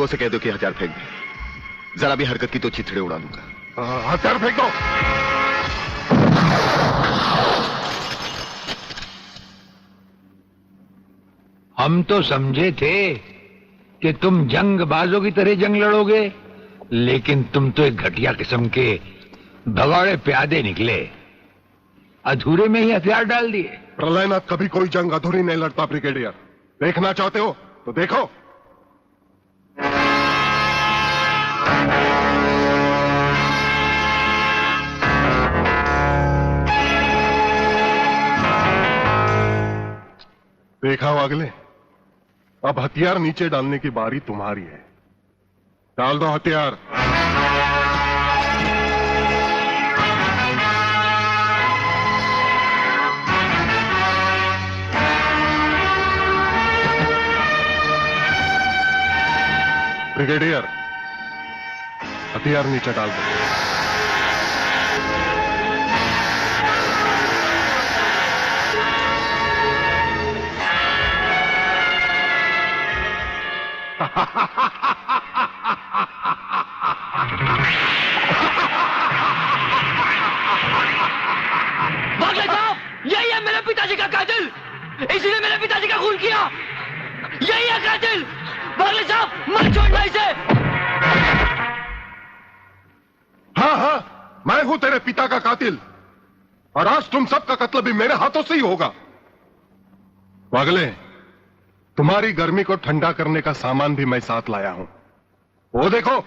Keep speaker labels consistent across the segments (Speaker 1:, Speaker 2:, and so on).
Speaker 1: लोगों से कह दो कि हथियार फेंक दे। जरा भी हरकत की तो चिथड़े उड़ा दूंगा।
Speaker 2: हथियार फेंक दो।
Speaker 3: हम तो समझे थे कि तुम जंगबाजों की तरह जंग लड़ोगे, लेकिन तुम तो एक घटिया किस्म के भगौड़े प्यादे निकले। अधूरे में ही हथियार डाल दिए।
Speaker 2: प्रलयनाथ कभी कोई जंग अधूरी नहीं लड़ता ब्रिगेडियर। देखना चाहते हो तो देखो। देखा हो अगले, अब हथियार नीचे डालने की बारी तुम्हारी है। डाल दो हथियार। ब्रिगेडियर, हथियार नीचे डाल दो।
Speaker 4: बागले साहब, यही है मेरे पिताजी का कातिल। इसीने मेरे पिताजी का खून किया। यही है कातिल। बागले साहब, मत छोड़ना इसे।
Speaker 2: हाँ, मैं हूं तेरे पिता का कातिल, और आज तुम सबका कत्ल भी मेरे हाथों से ही होगा। वागले, तुम्हारी गर्मी को ठंडा करने का सामान भी मैं साथ लाया हूं। वो देखो।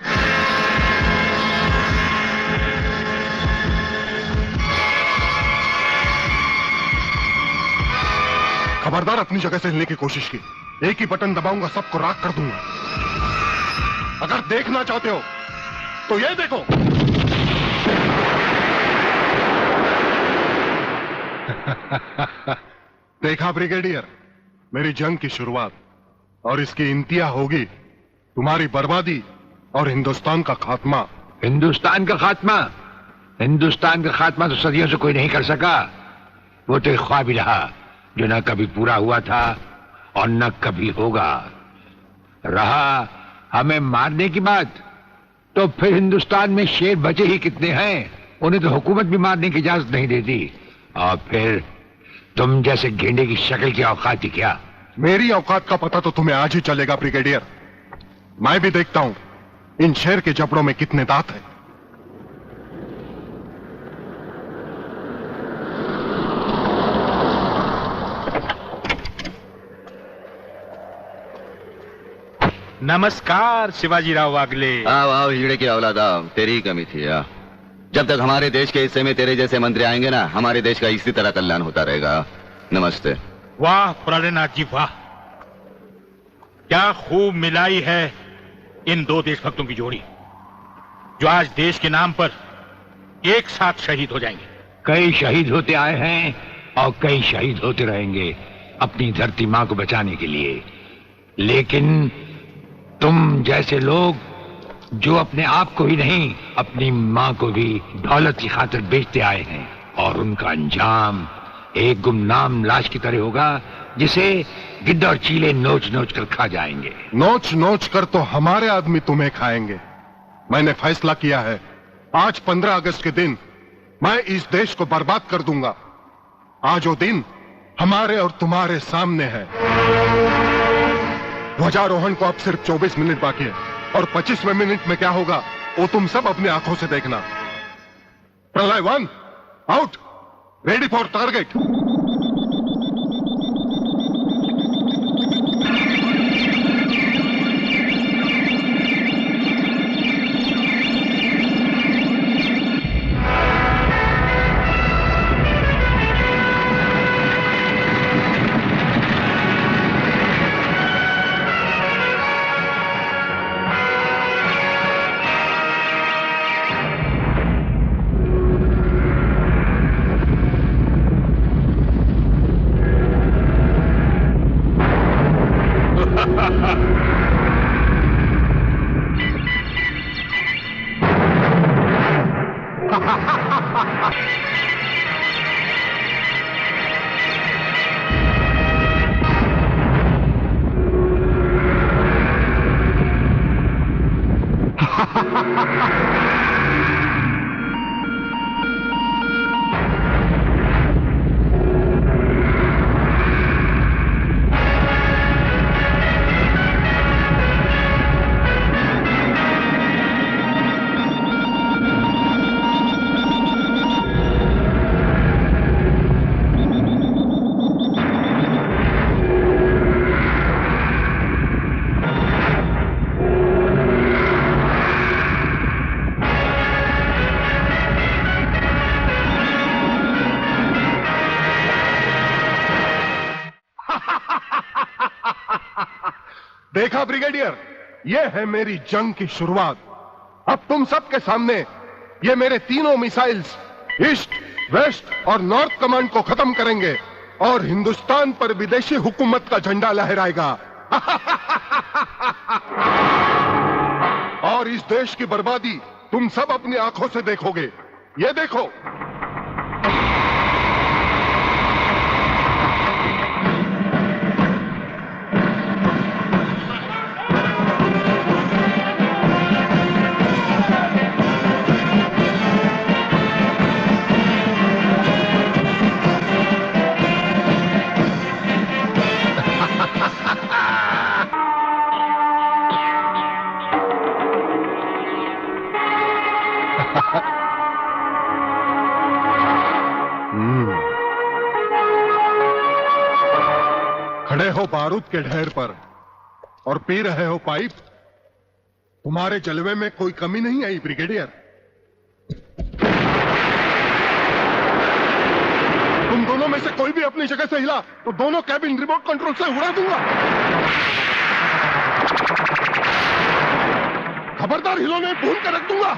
Speaker 2: खबरदार अपनी जगह से हिलने की कोशिश की। एक ही बटन दबाऊंगा, सबको राख कर दूंगा। अगर देखना चाहते हो तो ये देखो। देखा ब्रिगेडियर, मेरी जंग की शुरुआत, और इसकी इंतहा होगी तुम्हारी बर्बादी और हिंदुस्तान का खात्मा।
Speaker 3: हिंदुस्तान का खात्मा? हिंदुस्तान का खात्मा तो सदियों से कोई नहीं कर सका। वो तो एक ख्वाब ही रहा जो न कभी पूरा हुआ था और न कभी होगा। रहा हमें मारने की बात, तो फिर हिंदुस्तान में शेर बचे ही कितने हैं। उन्हें तो हुकूमत भी मारने की इजाजत नहीं देती। और फिर तुम जैसे गेंडे की शक्ल की औकात ही क्या?
Speaker 2: मेरी औकात का पता तो तुम्हें आज ही चलेगा ब्रिगेडियर। मैं भी देखता हूं इन शेर के जबड़ों में कितने दांत हैं।
Speaker 5: नमस्कार शिवाजी राव वागले।
Speaker 1: आओ आओ हिजड़े की औलाद आओ, तेरी ही कमी थी। जब तक हमारे देश के हिस्से में तेरे जैसे मंत्री आएंगे ना, हमारे देश का इसी तरह कल्याण होता रहेगा। नमस्ते।
Speaker 5: वाह प्रलयनाथ जी वाह, क्या खूब मिलाई है इन दो देशभक्तों की जोड़ी, जो आज देश के नाम पर एक साथ शहीद हो जाएंगे।
Speaker 3: कई शहीद होते आए हैं और कई शहीद होते रहेंगे अपनी धरती मां को बचाने के लिए। लेकिन तुम जैसे लोग जो अपने आप को ही नहीं, अपनी मां को भी दौलत की खातिर बेचते आए हैं, और उनका अंजाम एक गुमनाम लाश की तरह होगा जिसे गिद्ध और चीले नोच नोच कर खा जाएंगे।
Speaker 2: नोच नोच कर तो हमारे आदमी तुम्हें खाएंगे। मैंने फैसला किया है, आज 15 अगस्त के दिन मैं इस देश को बर्बाद कर दूंगा। आज वो दिन हमारे और तुम्हारे सामने है। ध्वजारोहण को अब सिर्फ 24 मिनट बाकी है, और 25वें मिनट में क्या होगा वो तुम सब अपनी आंखों से देखना। प्रलय 1 आउट, रेडी फॉर टारगेट। देखा ब्रिगेडियर, ये है मेरी जंग की शुरुआत। अब तुम सबके सामने ये मेरे तीनों मिसाइल्स ईस्ट, वेस्ट और नॉर्थ कमांड को खत्म करेंगे और हिंदुस्तान पर विदेशी हुकूमत का झंडा लहराएगा। और इस देश की बर्बादी तुम सब अपनी आंखों से देखोगे। ये देखो, खड़े हो बारूद के ढेर पर और पी रहे हो पाइप। तुम्हारे जलवे में कोई कमी नहीं आई ब्रिगेडियर। तुम दोनों में से कोई भी अपनी जगह से हिला तो दोनों कैबिन रिमोट कंट्रोल से उड़ा दूंगा। खबरदार हिलोने भून कर रख दूंगा।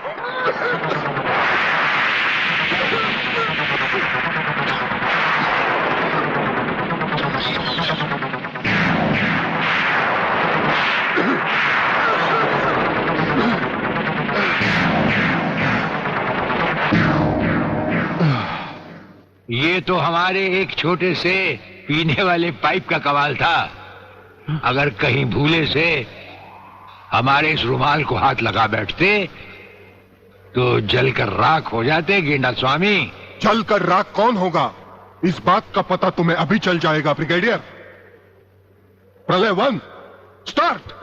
Speaker 3: ये तो हमारे एक छोटे से पीने वाले पाइप का कमाल था। अगर कहीं भूले से हमारे इस रुमाल को हाथ लगा बैठते तो जलकर राख हो जाते गेंडा स्वामी।
Speaker 2: जलकर राख कौन होगा, इस बात का पता तुम्हें अभी चल जाएगा ब्रिगेडियर। प्रलय 1 स्टार्ट।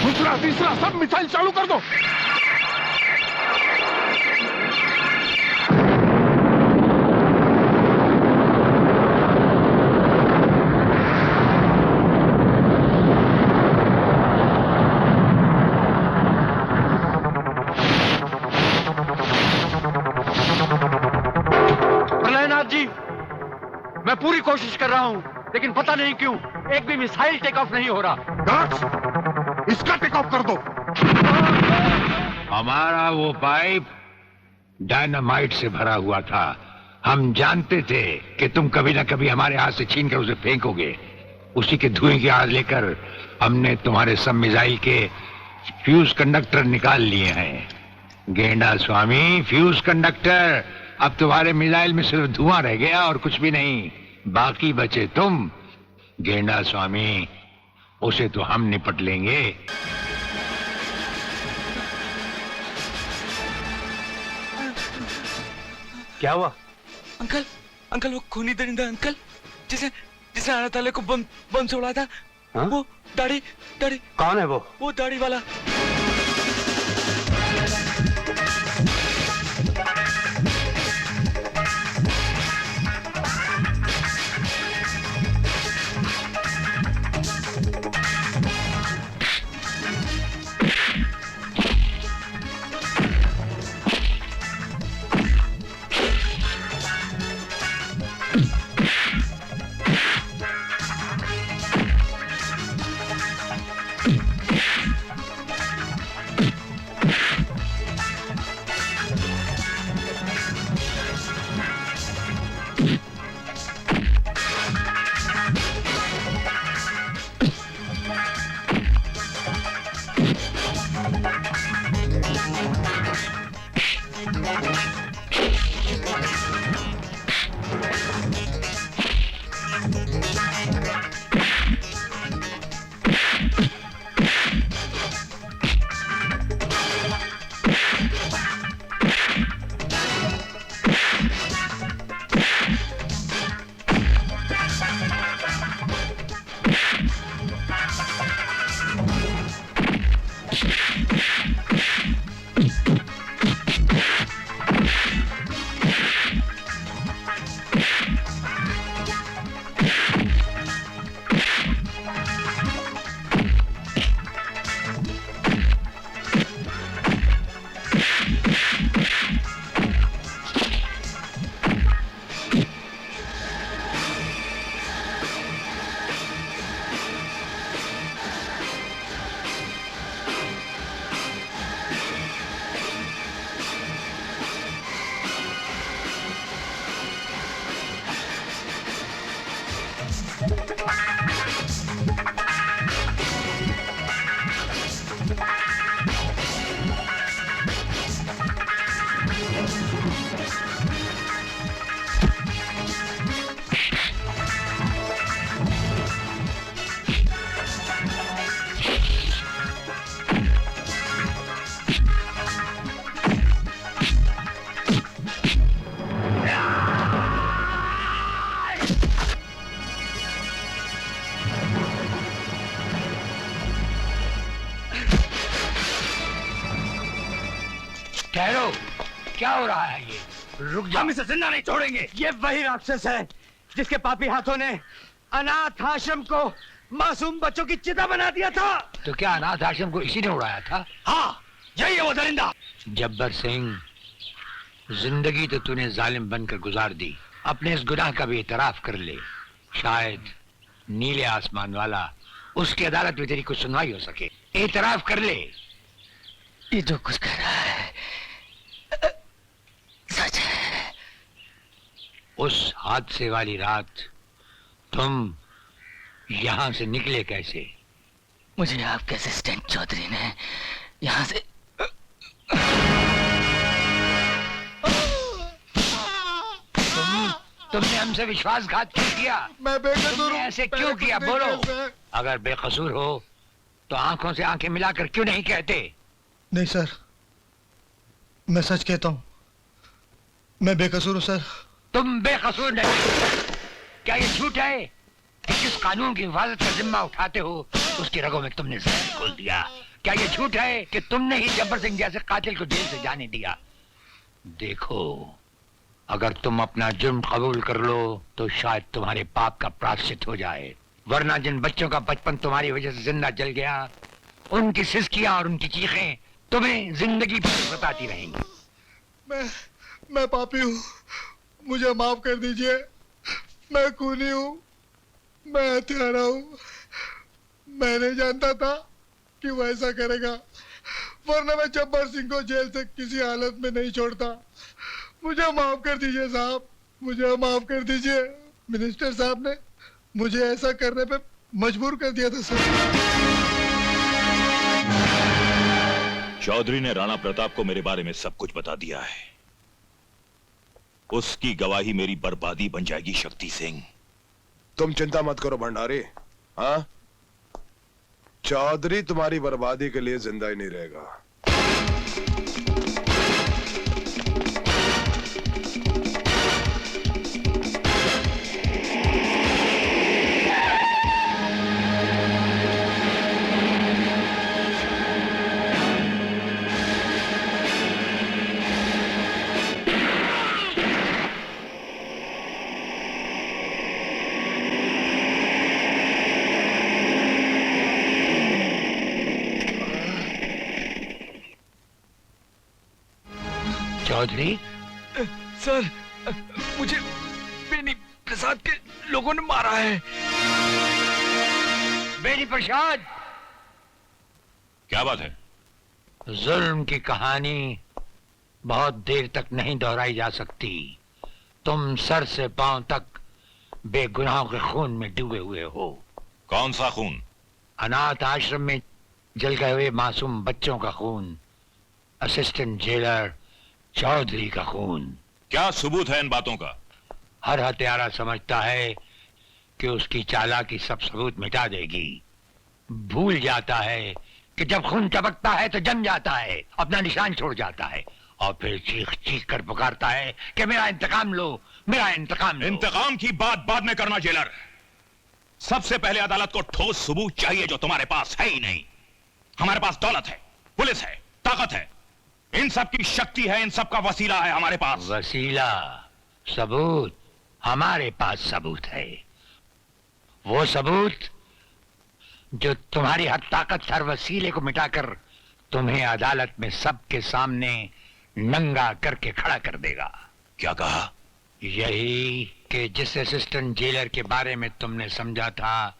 Speaker 2: दूसरा तीसरा सब मिसाइल चालू कर दो।
Speaker 4: प्रलयनाथ जी, मैं पूरी कोशिश कर रहा हूं, लेकिन पता नहीं क्यों एक भी मिसाइल टेक ऑफ नहीं हो रहा।
Speaker 2: गार्ड्स, इसका टेक ऑफ कर दो।
Speaker 3: हमारा वो पाइप डायनामाइट से भरा हुआ था। हम जानते थे कि तुम कभी ना कभी हमारे हाथ से छीन कर उसे फेंकोगे। उसी के धुएं की आग लेकर हमने तुम्हारे सब मिसाइल के फ्यूज कंडक्टर निकाल लिए हैं। गेंडा स्वामी, फ्यूज कंडक्टर, अब तुम्हारे मिसाइल में सिर्फ धुआं रह गया और कुछ भी नहीं। बाकी बचे तुम। गेंडा स्वामी, उसे तो हम निपट लेंगे।
Speaker 4: क्या हुआ?
Speaker 6: अंकल, अंकल वो खूनी दरिंदा अंकल जिसे जिसे आना ताले को बम से उड़ा था।
Speaker 4: हा?
Speaker 6: वो दाढ़ी दाढ़ी
Speaker 4: कौन है वो?
Speaker 6: वो दाढ़ी वाला।
Speaker 3: ठहरो, क्या हो रहा है ये? रुक जाओ।
Speaker 4: हम इसे जिंदा नहीं छोड़ेंगे। ये वही राक्षस है जिसके पापी हाथों ने अनाथ आश्रम को मासूम बच्चों की चिता बना दिया था।
Speaker 3: तो क्या अनाथ आश्रम को इसी ने उड़ाया था?
Speaker 4: हाँ, यही है वो दरिंदा।
Speaker 3: जब्बर सिंह, जिंदगी तो तूने जालिम बनकर गुजार दी, अपने इस गुनाह का भी इतराफ कर ले। शायद नीले आसमान वाला उसकी अदालत में तेरी कुछ सुनवाई हो सके। इतराफ कर ले।
Speaker 4: ये जो कुछ कह रहा है सच है।
Speaker 3: उस हादसे वाली रात तुम यहां से निकले कैसे?
Speaker 4: मुझे आपके असिस्टेंट चौधरी ने यहाँ से
Speaker 3: तुमने हमसे विश्वासघात क्यों किया?
Speaker 2: मैं बेकसूर
Speaker 3: तुमने
Speaker 2: हूं।
Speaker 3: ऐसे क्यों किया? बोलो। अगर बेकसूर हो तो आंखों से आंखें मिलाकर क्यों नहीं कहते?
Speaker 7: नहीं सर, मैं सच कहता हूँ, मैं बेकसूर हूँ सर।
Speaker 3: तुम बेकसूर नहीं। क्या ये झूठ है कि जिस कानून की हिफाजत का जिम्मा उठाते हो उसकी रगों में तुमने जहर घोल दिया? क्या ये झूठ है कि तुमने ही जब्बर सिंह जैसे कातिल को जेल से जाने दिया? देखो, अगर तुम अपना जुर्म कबूल कर लो तो शायद तुम्हारे पाप का प्रायश्चित हो जाए, वरना जिन बच्चों का बचपन तुम्हारी वजह से जिंदा जल गया, उनकी सिसकियां और उनकी चीखें तुम्हें जिंदगी भर बताती रहेंगी।
Speaker 7: मैं पापी हूँ, मुझे माफ कर दीजिए। मैं खूनी हूँ, मैं हत्यारा हूँ। मैं नहीं जानता था कि वो ऐसा करेगा, वरना मैं जब्बर सिंह को जेल से किसी हालत में नहीं छोड़ता। मुझे माफ कर दीजिए साहब, मुझे माफ कर दीजिए। मिनिस्टर साहब ने मुझे ऐसा करने पे मजबूर कर दिया था सर।
Speaker 8: चौधरी ने राणा प्रताप को मेरे बारे में सब कुछ बता दिया है। उसकी गवाही मेरी बर्बादी बन जाएगी। शक्ति सिंह,
Speaker 2: तुम चिंता मत करो भंडारी। हाँ, चौधरी तुम्हारी बर्बादी के लिए जिंदा ही नहीं रहेगा।
Speaker 3: चौधरी,
Speaker 6: सर, मुझे बेनी प्रसाद के लोगों ने मारा है।
Speaker 3: बेनी प्रसाद?
Speaker 8: क्या बात है?
Speaker 3: जुल्म की कहानी बहुत देर तक नहीं दोहराई जा सकती। तुम सर से पांव तक बेगुनाहों के खून में डूबे हुए हो।
Speaker 8: कौन सा खून?
Speaker 3: अनाथ आश्रम में जल गए हुए मासूम बच्चों का खून। असिस्टेंट जेलर चौधरी का खून।
Speaker 8: क्या सबूत है इन बातों का?
Speaker 3: हर हत्यारा समझता है कि उसकी चालाकी सब सबूत मिटा देगी। भूल जाता है कि जब खून टपकता है तो जम जाता है, अपना निशान छोड़ जाता है और फिर चीख चीख कर पुकारता है कि मेरा इंतकाम लो, मेरा इंतकाम लो।
Speaker 8: इंतकाम की बात बाद में करना जेलर। सबसे पहले अदालत को ठोस सबूत चाहिए जो तुम्हारे पास है ही नहीं। हमारे पास दौलत है, पुलिस है, ताकत है, इन सब की शक्ति है, इन सब का वसीला है हमारे पास।
Speaker 3: वसीला, सबूत, हमारे पास सबूत है। वो सबूत जो तुम्हारी हर ताकत, हर वसीले को मिटाकर तुम्हें अदालत में सबके सामने नंगा करके खड़ा कर देगा।
Speaker 8: क्या कहा?
Speaker 3: यही कि जिस असिस्टेंट जेलर के बारे में तुमने समझा था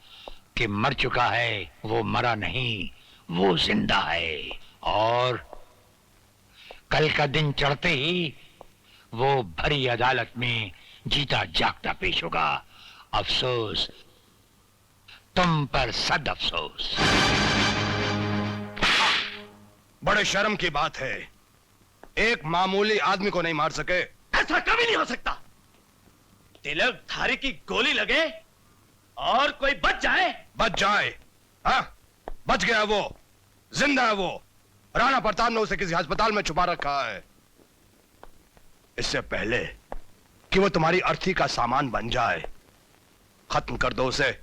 Speaker 3: कि मर चुका है, वो मरा नहीं, वो जिंदा है। और कल का दिन चढ़ते ही वो भरी अदालत में जीता जागता पेश होगा। अफसोस, तुम पर सद अफसोस।
Speaker 9: बड़े शर्म की बात है, एक मामूली आदमी को नहीं मार सके।
Speaker 4: ऐसा कभी नहीं हो सकता। तिलक धारी की गोली लगे और कोई बच जाए।
Speaker 9: बच जाए? हाँ, बच गया वो, जिंदा है वो। राणा प्रताप ने उसे किसी अस्पताल में छुपा रखा है। इससे पहले कि वो तुम्हारी अर्थी का सामान बन जाए, खत्म कर दो उसे।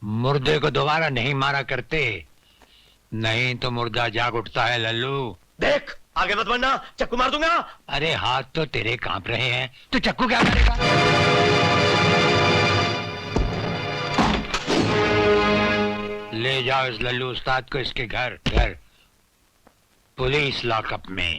Speaker 3: मुर्दे को दोबारा नहीं मारा करते, नहीं तो मुर्दा जाग उठता है लल्लू।
Speaker 4: देख, आगे मत बढ़ना, चक्कू मार दूंगा।
Speaker 3: अरे हाथ तो तेरे कांप रहे हैं, तो चक्कू क्या करेगा? ले जाओ इस लल्लू उस्ताद को इसके घर पुलिस लॉकअप में।